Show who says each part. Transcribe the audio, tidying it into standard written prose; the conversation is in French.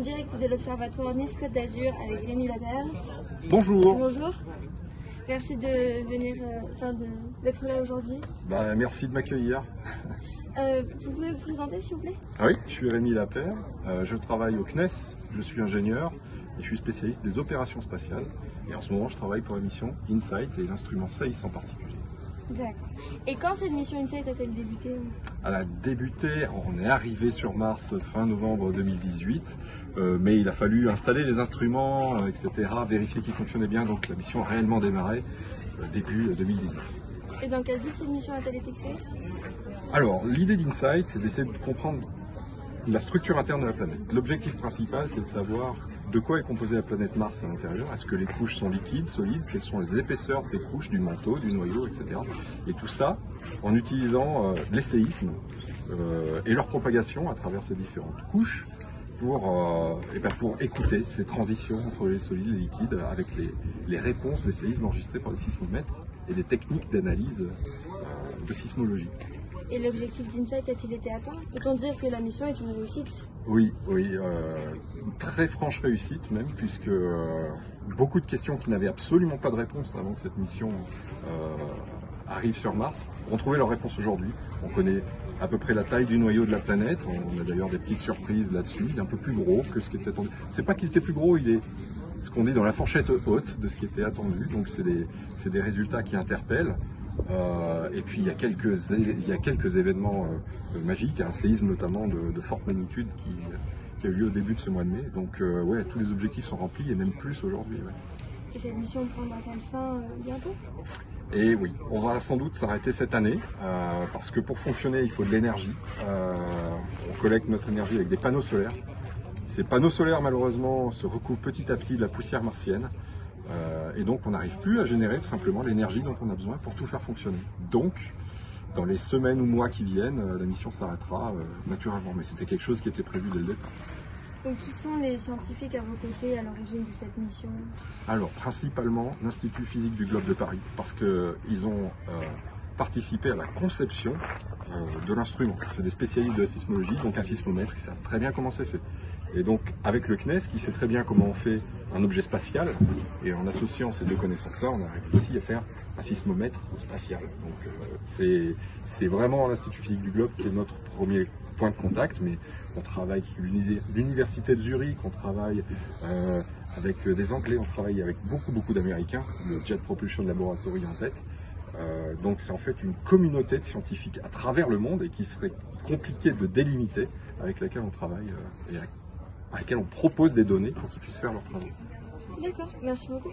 Speaker 1: direct de l'Observatoire Nice-Côte d'Azur avec Rémi Lapeyre.
Speaker 2: Bonjour.
Speaker 1: Bonjour. Merci de venir, d'être là aujourd'hui.
Speaker 2: Merci de m'accueillir.
Speaker 1: Vous pouvez vous présenter s'il vous plaît?
Speaker 2: Oui, je suis Rémi Lapeyre, je travaille au CNES, je suis ingénieur et je suis spécialiste des opérations spatiales. Et en ce moment, je travaille pour la mission InSight et l'instrument SEIS en particulier.
Speaker 1: D'accord. Et quand cette mission InSight a-t-elle débuté?
Speaker 2: Elle a débuté, on est arrivé sur Mars fin novembre 2018, mais il a fallu installer les instruments, etc., vérifier qu'ils fonctionnaient bien, donc la mission a réellement démarré début 2019.
Speaker 1: Et dans quel but cette mission a-t-elle été créée?
Speaker 2: Alors, l'idée d'InSight, c'est d'essayer de comprendre la structure interne de la planète. L'objectif principal, c'est de savoir de quoi est composée la planète Mars à l'intérieur. Est-ce que les couches sont liquides, solides? Quelles sont les épaisseurs de ces couches, du manteau, du noyau, etc. Et tout ça en utilisant les séismes et leur propagation à travers ces différentes couches pour écouter ces transitions entre les solides et les liquides avec les réponses des séismes enregistrés par les sismomètres et des techniques d'analyse de sismologie.
Speaker 1: Et l'objectif d'InSight a-t-il été atteint? Peut-on dire que la mission est une réussite?
Speaker 2: Oui, une très franche réussite même, puisque beaucoup de questions qui n'avaient absolument pas de réponse avant que cette mission arrive sur Mars ont trouvé leur réponse aujourd'hui. On connaît à peu près la taille du noyau de la planète, on a d'ailleurs des petites surprises là-dessus, il est un peu plus gros que ce qui était attendu. C'est pas qu'il était plus gros, il est ce qu'on dit dans la fourchette haute de ce qui était attendu, donc c'est des résultats qui interpellent. Et puis il y a quelques événements magiques, un séisme notamment de forte magnitude qui a eu lieu au début de ce mois de mai. Donc tous les objectifs sont remplis et même plus aujourd'hui. Ouais.
Speaker 1: Et cette mission prendra-t-elle fin bientôt? Et
Speaker 2: oui, on va sans doute s'arrêter cette année parce que pour fonctionner il faut de l'énergie. On collecte notre énergie avec des panneaux solaires. Ces panneaux solaires malheureusement se recouvrent petit à petit de la poussière martienne. Et donc on n'arrive plus à générer tout simplement l'énergie dont on a besoin pour tout faire fonctionner. Donc, dans les semaines ou mois qui viennent, la mission s'arrêtera naturellement. Mais c'était quelque chose qui était prévu dès le départ.
Speaker 1: Donc qui sont les scientifiques à vos côtés à l'origine de cette mission?
Speaker 2: Alors, principalement l'Institut physique du globe de Paris, parce qu'ils ont participé à la conception de l'instrument. C'est des spécialistes de la sismologie, donc un sismomètre, ils savent très bien comment c'est fait. Et donc, avec le CNES, qui sait très bien comment on fait un objet spatial, et en associant ces deux connaissances-là, on arrive aussi à faire un sismomètre spatial. Donc, c'est vraiment l'Institut physique du globe qui est notre premier point de contact, mais on travaille avec l'Université de Zurich, on travaille avec des Anglais, on travaille avec beaucoup d'Américains, le Jet Propulsion Laboratory en tête. Donc c'est en fait une communauté de scientifiques à travers le monde et qui serait compliqué de délimiter, avec laquelle on travaille et à laquelle on propose des données pour qu'ils puissent faire leurs travaux.
Speaker 1: D'accord, merci beaucoup.